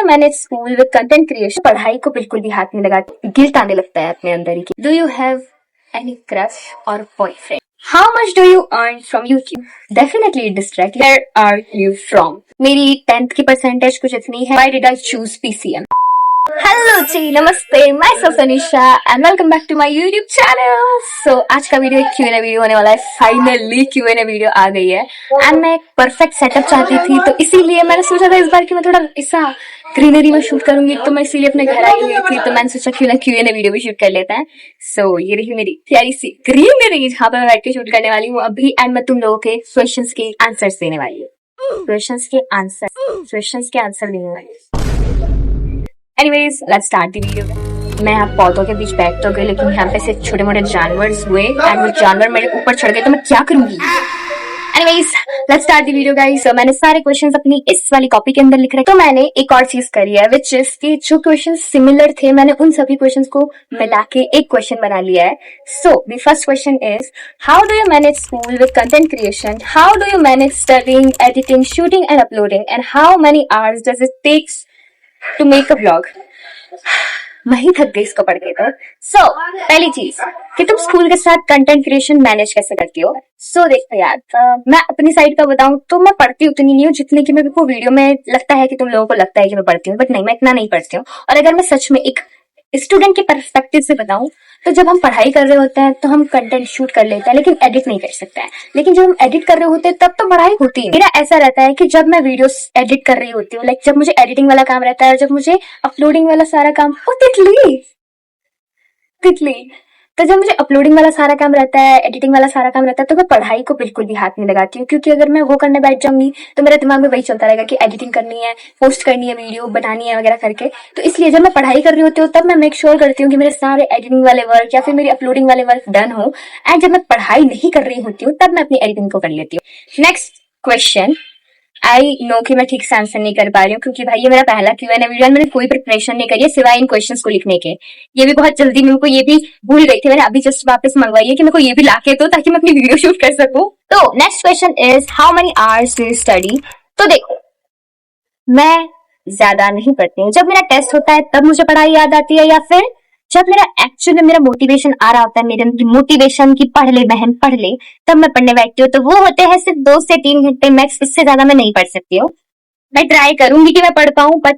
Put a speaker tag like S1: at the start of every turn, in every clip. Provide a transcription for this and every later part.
S1: Manage school with content creation? पढ़ाई को बिल्कुल भी हाथ नहीं लगाती, गिल्ट आने लगता है अपने अंदर ही। Do you have any crush और boyfriend? How much do you earn from YouTube? Definitely distract. Where are you from? मेरी 10th की परसेंटेज कुछ इतनी है. Why did I choose PCM? Hello जी, नमस्ते, मैं Sanisha and welcome back to my YouTube channel. So आज का वीडियो एक Q&A वीडियो होने वाला है। फाइनली Q&A वीडियो आ गई है एंड मैं एक परफेक्ट सेटअप चाहती थी, तो इसीलिए मैंने सोचा था इस बार कि मैं थोड़ा ऐसा ग्रीनरी में शूट करूंगी, तो मैं इसीलिए अपने घर आई हुई थी, तो मैंने सोचा क्यों ना Q&A वीडियो भी शूट कर लेते हैं। सो ये रही मेरी प्यारी सी ग्रीनरी जहाँ पे मैं बैठ के शूट करने वाली हूँ अभी, एंड मैं तुम लोगों के क्वेश्चंस के आंसर्स देने वाली हूँ। क्वेश्चंस के आंसर देने वाली हूँ। Anyways, let's start the video. मैं यहाँ पौधों के बीच बैठ तो गई, लेकिन यहाँ पे से छोटे मोटे जानवर हुए एंड वो जानवर मेरे ऊपर चढ़ गए, तो मैं क्या करूंगी। Anyways, let's start the video guys. So, मैंने सारे क्वेश्चंस अपनी इस वाली कॉपी के अंदर लिख रखे। तो मैंने एक और चीज करी है, which is कि जो क्वेश्चंस सिमिलर थे मैंने उन सभी क्वेश्चंस को मिला के एक क्वेश्चन बना लिया है। So, the first question is, how do you manage school with content creation? How do you manage studying, editing, shooting and uploading? And how many hours does it take to make a vlog? मैं ही थक गई इसको पढ़ के। तो पहली चीज कि तुम स्कूल के साथ कंटेंट क्रिएशन मैनेज कैसे करती हो। देखो यार, मैं अपनी साइड का बताऊं तो मैं पढ़ती उतनी नहीं हूँ जितनी कि मेरे को वीडियो में लगता है कि तुम लोगों को लगता है कि मैं पढ़ती हूँ, बट नहीं, मैं इतना नहीं पढ़ती हूँ। और अगर मैं सच में एक स्टूडेंट के पर्सपेक्टिव से बताऊं तो जब हम पढ़ाई कर रहे होते हैं तो हम कंटेंट शूट कर लेते हैं, लेकिन एडिट नहीं कर सकते हैं। लेकिन जब हम एडिट कर रहे होते हैं तब तो पढ़ाई होती है। मेरा ऐसा रहता है कि जब मैं वीडियोस एडिट कर रही होती हूँ, लाइक जब मुझे एडिटिंग वाला काम रहता है और जब मुझे अपलोडिंग वाला सारा काम, तितली तो जब मुझे अपलोडिंग वाला सारा काम रहता है, एडिटिंग वाला सारा काम रहता है, तो मैं पढ़ाई को बिल्कुल भी हाथ नहीं लगाती हूँ, क्योंकि अगर मैं वो करने बैठ जाऊंगी तो मेरे दिमाग में वही चलता रहेगा कि एडिटिंग करनी है, पोस्ट करनी है, वीडियो बनानी है वगैरह करके। तो इसलिए जब मैं पढ़ाई कर रही होती हूँ तब मैं मेक श्योर करती हूँ कि मेरे सारे एडिटिंग वाले वर्क या फिर मेरी अपलोडिंग वाले वर्क डन हो, एंड जब मैं पढ़ाई नहीं कर रही होती हूँ तब मैं अपनी एडिटिंग को कर लेती हूँ। नेक्स्ट क्वेश्चन, आई नो कि मैं ठीक से आंसर नहीं कर पा रही हूँ, क्योंकि भाई ये मेरा पहला Q&A वीडियो है, मैंने कोई प्रिपरेशन नहीं करी है सिवाय इन क्वेश्चंस को लिखने के। ये भी बहुत जल्दी, मेरे को ये भी भूल गई थी, मैंने अभी जस्ट वापस मंगवाई है कि मेरे को ये भी लाके दो ताकि मैं अपनी वीडियो शूट कर सकूं। तो next question is, how many hours do you study? तो देखो, मैं ज्यादा नहीं पढ़ती हूँ। जब मेरा टेस्ट होता है तब मुझे पढ़ाई याद आती है, या फिर जब मेरा एक्चुअली मेरा मोटिवेशन आ रहा होता है, मेरे अंदर मोटिवेशन की पढ़ ले बहन पढ़ ले, तब मैं पढ़ने बैठती हूँ। तो वो होते हैं सिर्फ 2 से 3 घंटे मैक्स, इससे ज्यादा मैं नहीं पढ़ सकती हूँ। मैं ट्राई करूंगी कि मैं पढ़ पाऊं, बट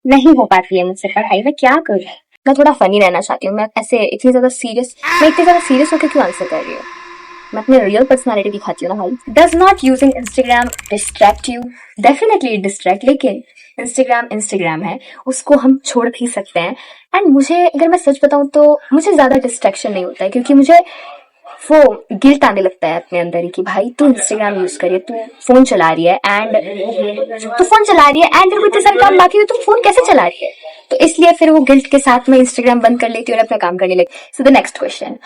S1: नहीं हो पाती है मुझसे पढ़ाई। मैं क्या करूं? मैं थोड़ा फनी रहना चाहती हूँ। मैं ऐसे इतनी ज्यादा सीरियस होकर क्यों आंसर कर रही हूँ? मैं अपनी रियल पर्सनालिटी दिखाती हूँ ना भाई। Does not using Instagram distract you? Definitely distract, लेकिन इंस्टाग्राम है, उसको हम छोड़ भी सकते हैं। एंड मुझे, अगर मैं सच बताऊं तो मुझे ज्यादा डिस्ट्रैक्शन नहीं होता है, क्योंकि मुझे वो गिल्ट आने लगता है अपने अंदर ही कि भाई तू इंस्टाग्राम यूज करिए, तू फोन चला रही है एंड तेरे को इतने सारे काम बाकी है, तू फोन कैसे चला रही है? तो इसलिए फिर वो गिल्ट के साथ मैं इंस्टाग्राम बंद कर लेती हूँ और अपना काम करने लगती। So the next question,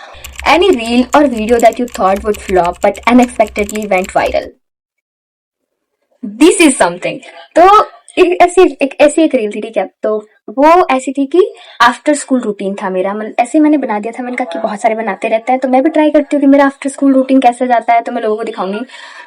S1: any reel और video that you thought would flop but unexpectedly went viral? This is something. तो एक ऐसी रील थी, ठीक है, तो वो ऐसी थी कि आफ्टर स्कूल रूटीन था मेरा, मतलब ऐसे मैंने बना दिया था। मैंने कहा कि बहुत सारे बनाते रहते हैं, तो मैं भी ट्राई करती हूँ कि मेरा आफ्टर स्कूल रूटीन कैसे जाता है, तो मैं लोगों को दिखाऊंगी।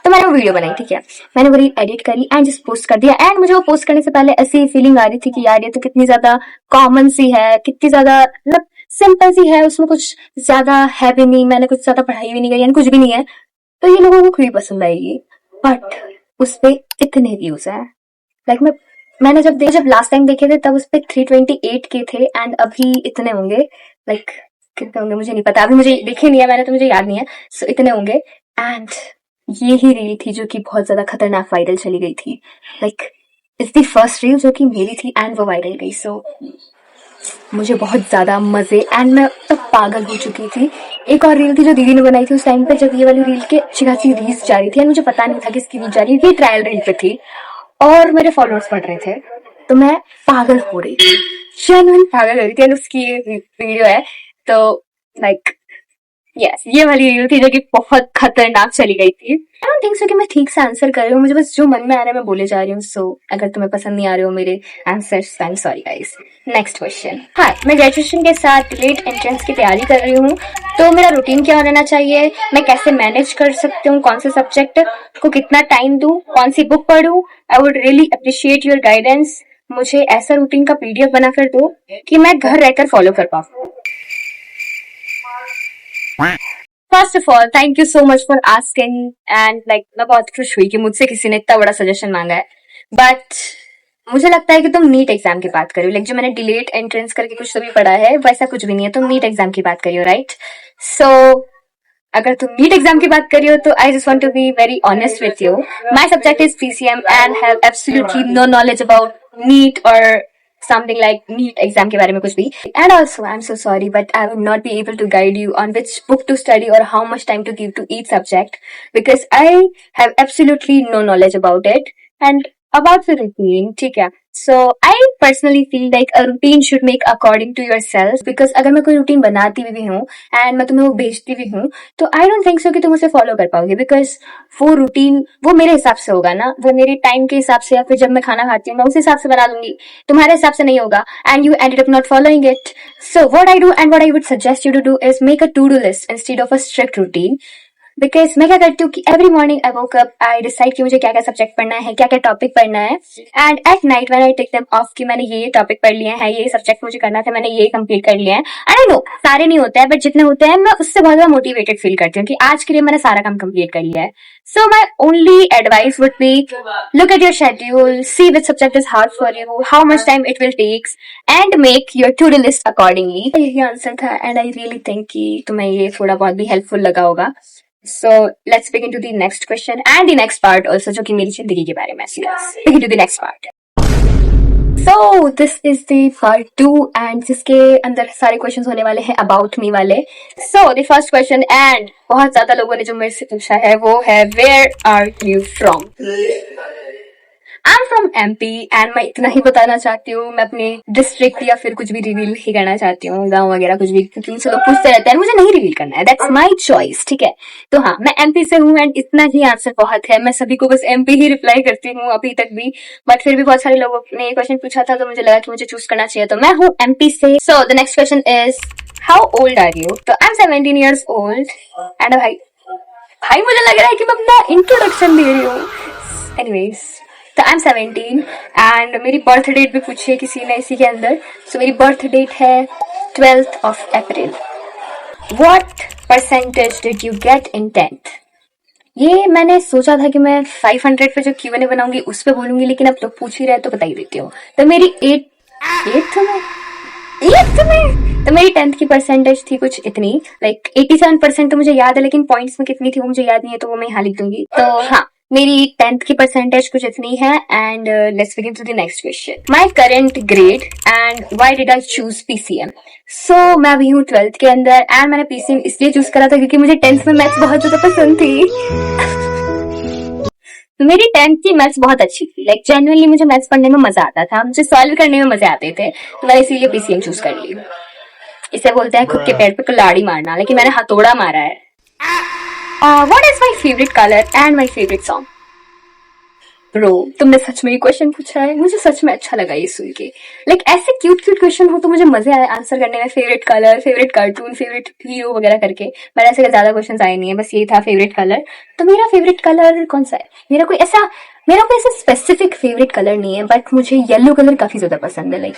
S1: तो मैंने वो वीडियो बनाई, ठीक है, मैंने वो रील एडिट करी एंड जस्ट पोस्ट कर दिया। एंड मुझे वो पोस्ट करने से पहले ऐसी फीलिंग आ रही थी कि यार ये तो कितनी ज्यादा कॉमन सी है, कितनी ज्यादा मतलब सिंपल सी है, उसमें कुछ ज्यादा है भी नहीं, मैंने कुछ ज्यादा पढ़ाई भी नहीं करी, कुछ भी नहीं है, तो ये लोगों को क्यों पसंद आएगी। बट उस पे इतने व्यूज है, लाइक मैंने जब लास्ट टाइम देखे थे तब उस पे 328 के थे, एंड अभी इतने होंगे, लाइक कितने होंगे मुझे नहीं पता, अभी मुझे देखे नहीं है मैंने, तो मुझे याद नहीं है। सो इतने होंगे। एंड ये ही रील थी जो कि बहुत ज्यादा खतरनाक वायरल चली गई थी, like it's the first reel जो कि मेरी थी एंड वो वायरल गई। सो मुझे बहुत ज्यादा मजे, एंड मैं तब पागल हो चुकी थी। एक और रील थी जो दीदी ने बनाई थी उस टाइम पे, जब ये वाली रील के अच्छी खासी रील्स जा रही थी, मुझे पता नहीं था कि इसकी रील जा रही थी, ट्रायल रील पे थी और मेरे फॉलोअर्स बढ़ रहे थे, तो मैं पागल हो रही थी, जेन्युइन पागल हो रही थी। एंड उसकी वीडियो है, तो लाइक यस, ये वाली रील थी जो कि बहुत खतरनाक चली गई थी। आई डोंट थिंक सो कि मैं ठीक से आंसर कर रही हूँ, मुझे बस जो मन में आ रहा है मैं बोले जा रही हूँ। सो अगर तुम्हें पसंद नहीं आ रहे हो मेरे answers, I am sorry guys. Next question, हाँ, मैं ग्रेजुएशन के साथ लेट एंट्रेंस की तैयारी कर रही हूँ, तो मेरा रूटीन क्या होना चाहिए? मैं कैसे मैनेज कर सकती हूँ? कौन से सब्जेक्ट को कितना टाइम दूँ? कौन सी बुक पढूं? I would really appreciate your guidance. मुझे ऐसा रूटीन का पीडीएफ बना कर दो कि मैं घर रहकर फॉलो कर पाऊँ। First of all thank you so much for asking and like मैं बहुत खुश हुई कि मुझसे किसी ने इतना बड़ा सजेशन मांगा है। बट मुझे लगता है कि तुम नीट एग्जाम की बात करो, लाइक जो मैंने डिलेट एंट्रेंस करके कुछ तो भी पढ़ा है वैसा कुछ भी नहीं है, तुम नीट एग्जाम की बात करियो, राइट? सो अगर तुम नीट एग्जाम की बात करियो तो I just want to be very honest with you. My subject is PCM and have absolutely no knowledge about NEET और something like NEET exam के बारे में कुछ भी। And also I'm so sorry but I will not be able to guide you on which book to study or how much time to give to each subject because I have absolutely no knowledge about it। And about the routine, ठीक है, so I personally feel like a routine should make according to yourself because अगर मैं कोई routine बनाती भी हूँ and मैं तुम्हें वो भेजती भी हूँ तो आई डोंट थिंक सो कि तुम उसे फॉलो कर पाओगे बिकॉज वो रूटीन वो मेरे हिसाब से होगा ना, वो मेरे टाइम के हिसाब से या फिर जब मैं खाना खाती हूँ मैं उस हिसाब से बना लूंगी, तुम्हारे हिसाब से नहीं होगा and you ended up not following it. So what I do and what I would suggest you to do is make a to do list instead of a strict routine. Because मैं क्या करती हूँ कि every morning I woke up, I decide कि मुझे क्या क्या subject पढ़ना है, क्या क्या टॉपिक पढ़ना है and at night when I take them off कि मैंने ये टॉपिक पढ़ लिए हैं, ये सब्जेक्ट मुझे करना था, मैंने ये कंप्लीट कर लिया है। एंड आई नो सारे नहीं होते हैं बट जितने होते हैं मैं उससे बहुत ज्यादा मोटिवेटेड फील करती हूँ कि आज के लिए मैंने सारा काम कंप्लीट कर लिया है। So my only advice would be look at your schedule, see which subject is hard for you, how much time it will takes and make your to do list accordingly. यही answer था and I really think कि तुम्हें ये थोड़ा बहुत भी helpful लगा होगा। So let's begin to the next question and the next part also जो कि मेरी जिंदगी के बारे में है। Let's begin to the next part. So this is the part 2 and जिसके अंदर सारे questions होने वाले हैं about me वाले। So the first question and बहुत ज्यादा लोगों ने जो मेरे से पूछा है वो है Where are you from? I'm from MP and मैं इतना ही बताना चाहती हूँ, मैं अपने डिस्ट्रिक्ट या फिर कुछ भी रिवील नहीं करना चाहती हूँ, गाँव वगैरह कुछ भी, क्योंकि मुझसे लोग पूछते रहते हैं, मुझे नहीं रिवील करना है, दैट्स माय चॉइस, ठीक है। तो हाँ, मैं MP से हूँ एंड इतना ही आंसर बहुत है, मैं सभी को बस MP ही रिप्लाई करती हूँ अभी तक भी, बट फिर भी बहुत सारे लोगों ने ये क्वेश्चन पूछा था तो मुझे लगा कि मुझे चूज करना चाहिए, तो मैं हूँ MP से। So the next question is how old are you? तो I am 17 years old and भाई मुझे लग रहा है कि मैं अपना इंट्रोडक्शन दे रही हूँ। एनीवेज तो आई एम 17 एंड मेरी बर्थ डेट भी पूछी है किसी ने इसी के अंदर। सो मेरी बर्थ डेट है 12th of April। What percentage did you get in 10th? ये मैंने सोचा था कि मैं 500 पे जो Q&A बनाऊंगी उस पे बोलूंगी, लेकिन अब लोग पूछ ही रहे तो बता ही देती हूँ। तो मेरी 8th में तो मेरी 10th की परसेंटेज थी कुछ इतनी, लाइक 87% तो मुझे याद है, लेकिन पॉइंट्स में कितनी थी वो मुझे याद नहीं है, तो वो मैं यहाँ लिख दूंगी। तो हाँ, मेरी 10th की परसेंटेज कुछ इतनी है and let's begin to the next question. My current grade and why did I choose PCM? So मैं अभी हूँ 12th के अंदर एंड मैंने पीसीएम इसलिए चूज करा था क्योंकि मुझे 10th में मैथ्स बहुत ज्यादा पसंद थी। तो मेरी 10th की मैथ्स बहुत अच्छी थी, लाइक जेन्युइनली मुझे मैथ्स पढ़ने में मजा आता था, मुझे सॉल्व करने में मजे आते थे, तो मैंने इसीलिए पीसीएम चूज कर ली। इसे बोलते हैं खुद के पैर पे कुल्हाड़ी मारना, लेकिन मैंने हथौड़ा मारा है। What is my favorite color and my favorite song? Bro तुमने सच में ये क्वेश्चन पूछा है, मुझे सच में अच्छा लगा ये सुन के। लाइक ऐसे क्यूट क्वेश्चन हो तो मुझे मजे आए आंसर करने में। Favourite colour, favourite cartoon, favourite hero वगैरह करके, मेरे ऐसे ज्यादा क्वेश्चन आए नहीं है, बस ये था फेवरेट कलर। तो मेरा फेवरेट कलर कौन सा है? मेरा कोई ऐसा स्पेसिफिक फेवरेट कलर नहीं है, बट मुझे येलो कलर काफी ज्यादा पसंद है। लाइक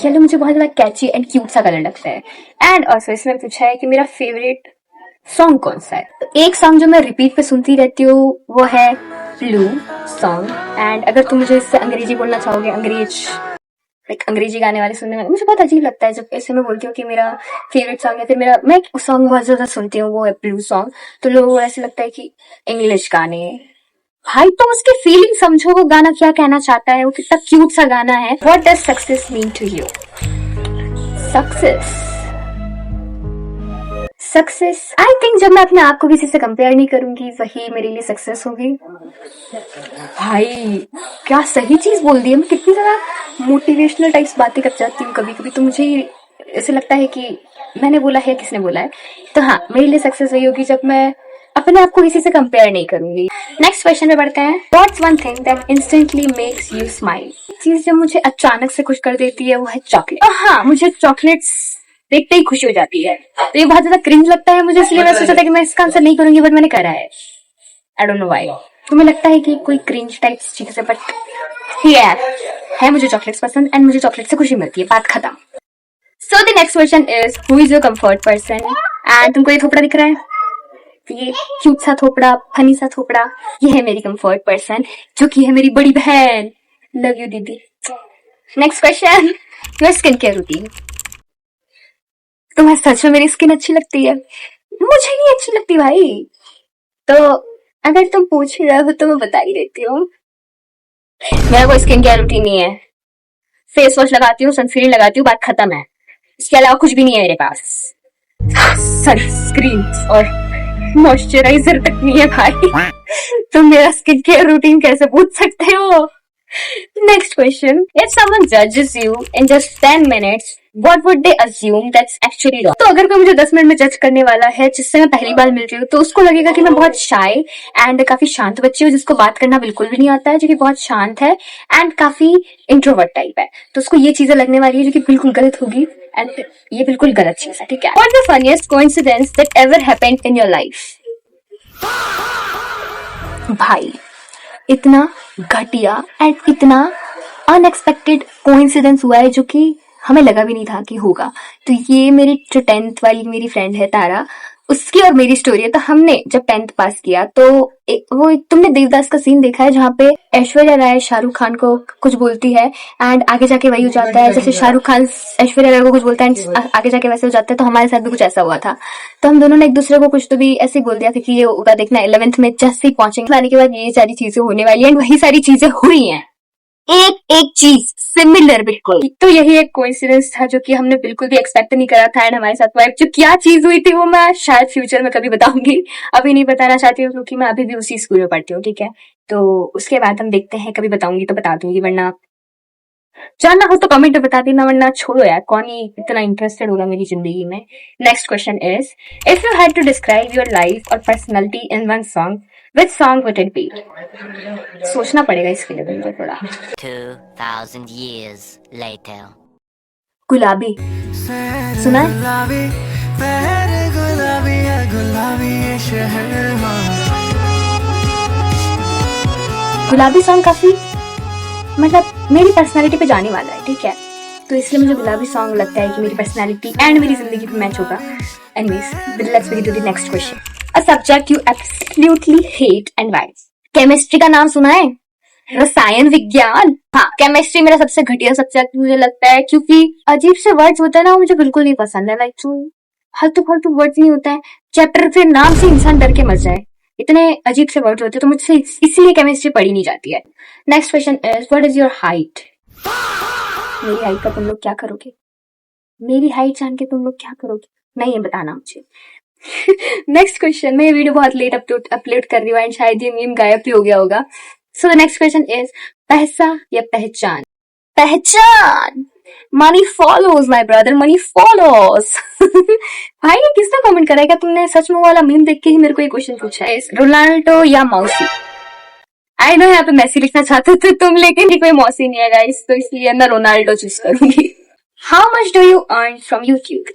S1: येलो मुझे बहुत ज्यादा कैची एंड क्यूट सा कलर लगता है। एंड ऑल्सो इसमें पूछा है कि मेरा फेवरेट सॉन्ग कौन सा है। तो एक सॉन्ग जो मैं रिपीट पे सुनती रहती हूँ वो है ब्लू सॉन्ग। एंड अगर तुम मुझे इससे अंग्रेजी बोलना चाहोगे, अंग्रेजी गाने वाले सुनने में मुझे बहुत अजीब लगता है जब ऐसे मैं बोलती हूँ कि मेरा फेवरेट सॉन्ग है, फिर मैं उस सॉन्ग बहुत ज्यादा सुनती हूँ, वो है ब्लू सॉन्ग, तो लोगों को ऐसे लगता है कि इंग्लिश गाने। भाई तो उसकी फीलिंग समझो, वो गाना क्या कहना चाहता है, वो कितना क्यूट सा गाना है। What does success mean to you? Success I think जब मैं अपने आप को किसी से कंपेयर नहीं करूंगी वही मेरे लिए सक्सेस होगी। भाई क्या सही चीज बोल दी है, मैं कितनी ज्यादा मोटिवेशनल टाइप्स बातें कर जाती हूँ कभी कभी, तो मुझे ऐसे लगता है कि मैंने बोला है, किसने बोला है। तो हाँ, मेरे लिए सक्सेस वही होगी जब मैं अपने आप को किसी से कंपेयर नहीं करूंगी। नेक्स्ट क्वेश्चन पे बढ़ते हैं। What's one thing that instantly makes you smile? चीज जो मुझे अचानक से खुश कर देती है वो है चॉकलेट। हाँ, मुझे चॉकलेट्स देखते ही खुशी हो जाती है, तो ये बहुत ज्यादा क्रिंज लगता है मुझे, इसलिए मैं सोचा था कि मैं इसका आंसर नहीं करूंगी, बट मैंने करा है। I don't know why. तुम्हें लगता है कि कोई क्रिंज टाइप चीज है, बट है मुझे चॉकलेट्स पसंद एंड मुझे चॉकलेट से खुशी मिलती है, बात खत्म। सो the next question is who is your comfort person. And तुमको ये थोपड़ा दिख रहा है, ये क्यूट सा थोपड़ा, फनी सा थोपड़ा, ये है मेरी कंफर्ट पर्सन, जो कि है मेरी बड़ी बहन। लव यू दीदी। Next question, your skin care routine. तुम्हें सच में मेरी स्किन अच्छी लगती है? मुझे नहीं अच्छी लगती भाई, तो अगर तुम पूछ रहे हो तो मैं बता ही देती हूँ। मेरा कोई स्किन केयर रूटीन नहीं है। फेस वॉश लगाती हूँ, सनस्क्रीन लगाती हूँ, बात खत्म है। इसके अलावा कुछ भी नहीं है मेरे पास। सनस्क्रीन और मॉइस्चराइजर तक नहीं है भाई। तुम मेरा स्किन केयर रूटीन कैसे पूछ सकते हो? Next question. If someone judges you in just 10 minutes, what would they assume that's actually wrong? तो अगर कोई मुझे 10 मिनट में जज करने वाला है जिससे मैं पहली बार मिल रही हूँ, तो उसको लगेगा कि मैं बहुत शाय एंड काफी शांत बच्ची हूँ, जिसको बात करना बिल्कुल भी नहीं आता है, जो कि बहुत शांत है एंड काफी इंट्रोवर्ट टाइप है। तो उसको ये चीजें लगने वाली है जो कि बिल्कुल गलत होगी एंड ये बिल्कुल गलत चीज है, ठीक है। What's the funniest coincidence that ever happened in your life? भाई इतना घटिया एंड इतना अनएक्सपेक्टेड कोइंसिडेंस हुआ है जो कि हमें लगा भी नहीं था कि होगा। तो ये मेरी जो 10th वाली मेरी फ्रेंड है तारा, उसकी और मेरी स्टोरी है। तो हमने जब 10th पास किया तो वो तुमने देवदास का सीन देखा है जहाँ पे ऐश्वर्या राय शाहरुख खान को कुछ बोलती है एंड आगे जाके वही हो जाता है, जैसे शाहरुख खान ऐश्वर्या राय को कुछ बोलता है आगे जाके वैसे हो जाता है। तो हमारे साथ भी कुछ ऐसा हुआ था। तो हम दोनों ने एक दूसरे को कुछ तो भी ऐसे बोल दिया था कि ये होगा, देखना 11th में जैसे ही पहुंचेंगे आने के बाद ये सारी चीजें होने वाली है एंड वही सारी चीजें हुई हैं, एक एक चीज सिमिलर बिल्कुल। तो यही एक कोइंसिडेंस था जो कि हमने बिल्कुल भी एक्सपेक्ट नहीं करा था एंड हमारे साथ हुआ। जो क्या चीज हुई थी वो मैं शायद फ्यूचर में कभी बताऊंगी, अभी नहीं बताना चाहती हूँ क्योंकि मैं अभी भी उसी स्कूल में पढ़ती हूँ, ठीक है। तो उसके बाद हम देखते हैं, कभी बताऊंगी तो बता दूंगी, वरना जानना हो तो कमेंट में बता देना, वरना छोड़ो यार, कौन ही इतना इंटरेस्टेड होगा मेरी जिंदगी में। Next question is if you had to describe your life और personality in one song, which song would it be? सोचना पड़ेगा इसके लिए मुझे थोड़ा।
S2: 2000 years later.
S1: गुलाबी सुना है? गुलाबी सॉन्ग काफी मतलब मेरी पर्सनालिटी पे जाने वाला है, ठीक है। तो इसलिए मुझे गुलाबी सॉन्ग लगता है कि मेरी पर्सनालिटी एंड मेरी जिंदगी पे मैच होगा। Anyways, let's begin to the next question. A subject you absolutely hate and why? Chemistry का नाम सुना है? रसायन विज्ञान। हाँ, केमिस्ट्री मेरा सबसे घटिया सब्जेक्ट मुझे लगता है क्योंकि अजीब से वर्ड्स होते हैं ना, मुझे बिल्कुल नहीं पसंद है। लाइक जो फालतू फालतू वर्ड्स नहीं होता है, चैप्टर के नाम से इंसान डर के मर जाए, इतने अजीब से वर्ड्स होते हैं, तो मुझसे इसीलिए केमिस्ट्री पढ़ी नहीं जाती है। Next question is what is your height? मेरी हाइट का तुम लोग क्या करोगे? मेरी हाइट जान के तुम लोग क्या करोगे? नहीं ये बताना मुझे। नेक्स्ट क्वेश्चन, मैं ये वीडियो बहुत लेट अपलोड कर रही हूँ एंड शायद ये मीम गायब भी हो गया होगा। सो द नेक्स्ट क्वेश्चन इज पैसा या पहचान? पहचान। Money follows my brother, money follows. भाई ये किसने कमेंट करा है? क्या तुमने सच में वाला मीम देख के ही मेरे को ये क्वेश्चन पूछा है? रोनाल्डो या मौसी? आई नो यहाँ पे मैसी लिखना चाहते थे तुम, लेकिन कोई मौसी नहीं है गाइस, तो इसलिए मैं रोनाल्डो चूज करूंगी। How much do you earn from YouTube?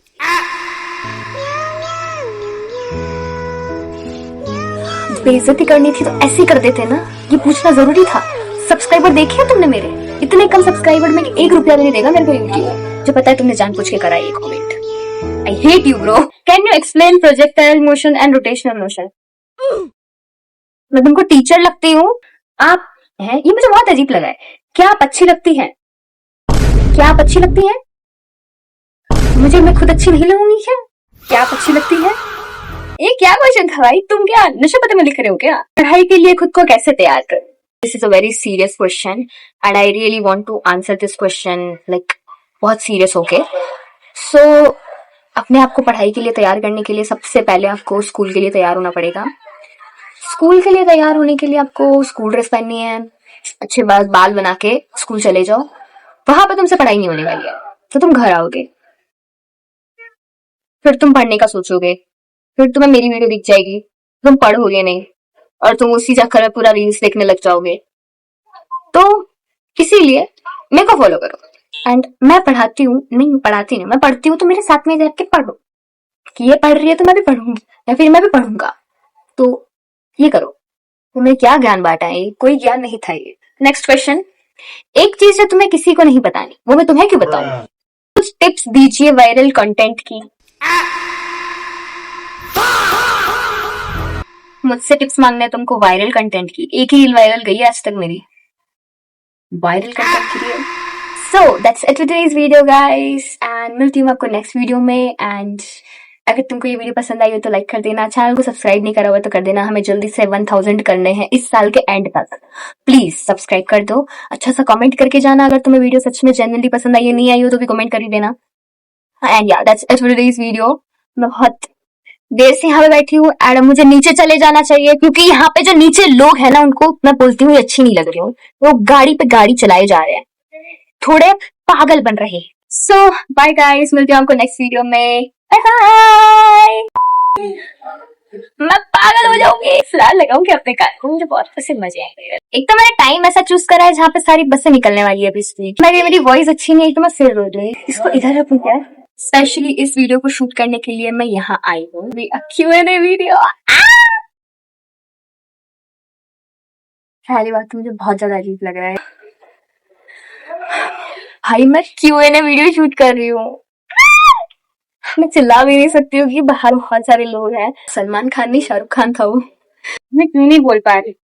S1: बेइज्जती करनी थी तो ऐसे ही कर देते ना, ये पूछना जरूरी था। सब्सक्राइबर देखे तुमने मेरे? इतने कम सब्सक्राइबर में 1 रुपया भी नहीं देगा मेरे को यूट्यूब, जो पता है तुमने जानबूझ के करा ये comment. I hate you bro. Can you explain projectile motion and rotational motion? मैं तुमको टीचर लगती हूँ? आप हैं, ये मुझे बहुत अजीब लगा है। क्या आप अच्छी लगती हैं? क्या आप अच्छी लगती हैं? मुझे मैं खुद अच्छी नहीं लगूंगी क्या? क्या आप अच्छी लगती है? ये क्या क्वेश्चन था भाई? तुम क्या नशे पते में लिख रहे हो क्या? पढ़ाई के लिए खुद को कैसे तैयार कर? This is a very serious question and I really want to answer this question like बहुत सीरियस होके। सो अपने आप को पढ़ाई के लिए तैयार करने के लिए सबसे पहले आपको स्कूल के लिए तैयार होना पड़ेगा। स्कूल के लिए तैयार होने के लिए आपको स्कूल ड्रेस पहननी है, अच्छे बाल बना के स्कूल चले जाओ, वहां पर तुमसे पढ़ाई नहीं होने वाली है। तो तुम घर आओगे, फिर तुम पढ़ने का सोचोगे, फिर तुम्हें मेरी वीडियो दिख जाएगी, तुम पढ़ोगे नहीं और तुम उसी चक्कर में पूरा रील्स देखने लग जाओगे। तो इसीलिए मेरे को फॉलो करो। एंड मैं पढ़ाती हूँ, नहीं पढ़ाती नहीं, मैं पढ़ती हूँ, तो मेरे साथ में जाके पढ़ो कि ये पढ़ रही है तो मैं भी पढ़ूंगी या फिर मैं भी पढ़ूंगा। तो ये करो। तुम्हें क्या ज्ञान बांटा है? कोई ज्ञान नहीं था ये। नेक्स्ट क्वेश्चन, एक चीज जो तुम्हें किसी को नहीं बतानी, वो मैं तुम्हें क्यों बताऊं? कुछ टिप्स दीजिए वायरल कंटेंट की। मुझसे टिप्स मांगने हैं तुमको वायरल कंटेंट की। एक ही रील वायरल गई है आज तक मेरी वायरल कंटेंट के लिए। So that's it for today's video guys, and मिलती हूँ आपको नेक्स्ट वीडियो में। एंड अगर तुमको ये वीडियो पसंद आई हो तो लाइक कर देना, चैनल को सब्सक्राइब नहीं करा हुआ तो कर देना। हमें जल्दी से 1000 करने हैं इस साल के एंड तक। प्लीज सब्सक्राइब कर दो, अच्छा सा कमेंट करके जाना अगर तुम्हें वीडियो सच में जेन्युइनली पसंद आई है। नहीं आई हो तो भी कमेंट कर ही देना। एंड या that's it for today's video. मैं बहुत देर से यहाँ पे बैठी हूँ एंड मुझे नीचे चले जाना चाहिए, क्योंकि यहाँ पे जो नीचे लोग हैं ना उनको मैं बोलती हूँ अच्छी नहीं लग रही हूँ। वो गाड़ी पे गाड़ी चलाए जा रहे हैं, थोड़े पागल बन रहे हैं। सो बाय गाइस, मिलती हूँ आपको नेक्स्ट वीडियो में। बाय। मैं पागल हो जाऊंगी। फ्लैट लगाऊंगी अपने कार को, मुझे बहुत ऐसे मजे आएंगे। एक तो मैंने टाइम ऐसा चूज करा है जहाँ पे सारी बसें निकलने वाली है अभी इस वीक। मेरी वॉइस अच्छी नहीं है तो मैं फिर रो रही। इसको इधर रखूं क्या? स्पेशली इस वीडियो को शूट करने के लिए मैं यहाँ आई हूँ। Q&A video. पहली बात तो मुझे बहुत ज्यादा अजीब लग रहा है भाई, मैं Q&A वीडियो शूट कर रही हूँ। मैं चिल्ला भी नहीं सकती हूँ कि बाहर बहुत सारे लोग हैं। सलमान खान नहीं, शाहरुख खान था वो। मैं क्यों नहीं बोल पा रही।